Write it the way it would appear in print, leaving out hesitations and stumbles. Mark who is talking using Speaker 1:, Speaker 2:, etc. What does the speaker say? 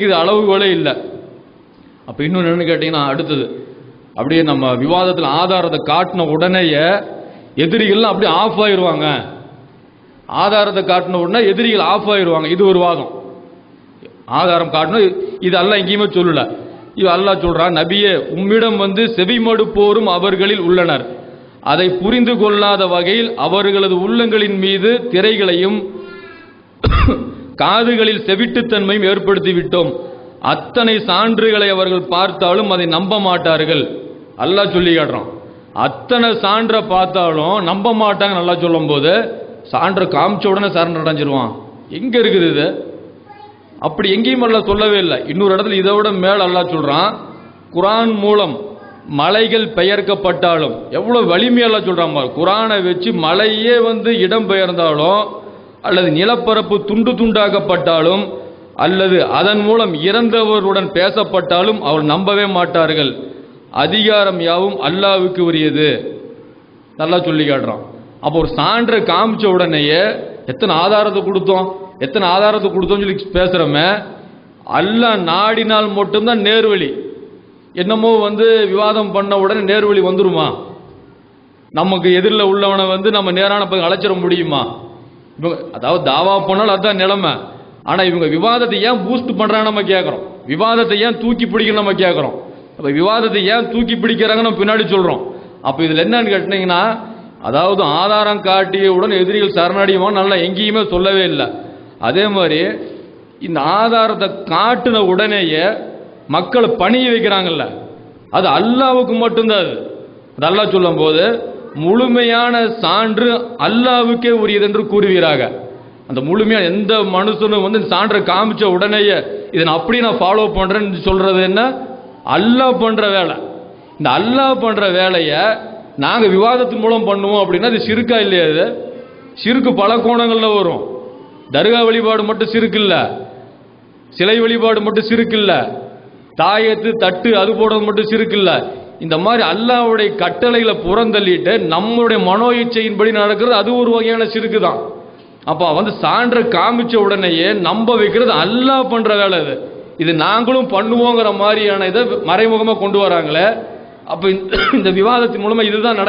Speaker 1: எதிரிகளுக்கு இது அளவுகோலே இல்லை. அப்போ இன்னொன்று என்னன்னு கேட்டிங்கன்னா, அடுத்தது அப்படியே நம்ம விவாதத்தில் ஆதாரத்தை காட்டின உடனேயே எதிரிகள்லாம் அப்படியே ஆஃப் ஆயிடுவாங்க. ஆதாரத்தை காட்டின உடனே எதிரிகள் ஆஃப் ஆயிடுவாங்க. இது ஒரு வாதம். ஆதாரம் காட்டணும், இது அல்லாஹ் எங்கேயுமே சொல்லல. இது அல்லாஹ் சொல்றான், நபியே உம்மிடம் செவிமடுப்போரும் அவர்களில் உள்ளனர், அதை புரிந்து கொள்ளாத வகையில் அவர்களது உள்ளங்களின் மீது திரைகளையும் காதுகளில் செவிட்டுத்தன்மையும் ஏற்படுத்திவிட்டோம். அத்தனை சான்றுகளை அவர்கள் பார்த்தாலும் அதை நம்ப மாட்டார்கள். அல்லாஹ் சொல்லி காட்டுறான், அத்தனை சான்றை பார்த்தாலும் நம்ப மாட்டாங்க. நல்லா சொல்லும் போது சான்றை காமிச்ச உடனே சரண் அடைஞ்சிருவான். எங்க இருக்குது இது? அப்படி எங்கேயும் அல்லாஹ் சொல்லவே இல்லை. இன்னொரு இடத்துல இதை விட மேல் அல்லாஹ் சொல்றான், குரான் மூலம் மலைகள் பெயர்க்கப்பட்டாலும், எவ்வளவு வலிமையெல்லாம் சொல்றான். குரானை வச்சு மலையே இடம் பெயர்ந்தாலும், அல்லது நிலப்பரப்பு துண்டு துண்டாக்கப்பட்டாலும், அல்லது அதன் மூலம் இறந்தவருடன் பேசப்பட்டாலும் அவர் நம்பவே மாட்டார்கள். அதிகாரம் யாவும் அல்லாஹ்வுக்கு உரியது. நல்லா சொல்லி காட்டுறான். அப்போ ஒரு சான்றை காமிச்ச உடனேயே எத்தனை ஆதாரத்தை கொடுத்தோம் சொல்லி பேசுறோமே. அல்லாஹ் நாடினால் மட்டும்தான் நேர்வழி. என்னமோ விவாதம் பண்ண உடனே நேர்வழி வந்துருமா? நமக்கு எதிரில் உள்ளவனை நம்ம நேரான போய் அழைச்சிட முடியுமா? அதாவது தாவா போனாலும் அதுதான் நிலைமை. ஆனா இவங்க விவாதத்தை ஏன் பூஸ்ட் பண்றாங்க நம்ம கேட்கிறோம். விவாதத்தை ஏன் தூக்கி பிடிக்கணும் நம்ம கேட்கிறோம். அப்ப விவாதத்தை ஏன் தூக்கி பிடிக்கிறாங்க நம்ம பின்னாடி சொல்றோம். அப்ப இதுல என்னன்னு கேட்டீங்கன்னா, அதாவது ஆதாரம் காட்டியவுடன் எதிரிகள் சரணடையுமா நல்லா எங்கேயுமே சொல்லவே இல்லை. அதே மாதிரி இந்த ஆதாரத்தை காட்டின உடனேயே மக்களை பணிய வைக்கிறாங்கல்ல, அது அல்லாஹ்வுக்கு மட்டும்தான். அது அல்லாஹ் சொல்லும் போது முழுமையான சான்று அல்லாஹ்வுக்கே உரியது என்று கூறுவீராக. அந்த முழுமையான எந்த மனுஷனும் சான்றை காமிச்ச உடனேயே இதை நான் அப்படியே நான் ஃபாலோ பண்றேன்னு சொல்றது என்ன? அல்லாஹ் பண்ற வேலை. இந்த அல்லாஹ் பண்ற வேலையை நாங்க விவாதத்தின் மூலம் பண்ணுவோம் அப்படின்னா அது சிறுக்கா இல்லையா? அது சிறுக்கு பல கோணங்கள்ல வரும். தர்கா வழிபாடு மட்டும் சிறுக்கு இல்ல, சிலை வழிபாடு மட்டும் சிறுக்கு இல்ல, தாயத்து தட்டு அது போடுறது மட்டும் சிறுக்கு இல்ல. இந்த மாதிரி அல்லாஹ்வுடைய கட்டளைகளை புறந்தள்ளிட்டு நம்மளுடைய மனோ இச்சையின்படி நடக்கிறது அது ஒரு வகையான சிறுக்கு தான். அப்ப சான்றை காமிச்ச உடனேயே நம்ப வைக்கிறது அல்லாஹ் பண்ற வேலை. இது நாங்களும் பண்ணுவோங்கிற மாதிரியான இதை மறைமுகமா கொண்டு வராங்களே. அப்ப இந்த விவாதத்தின் மூலமா இதுதான்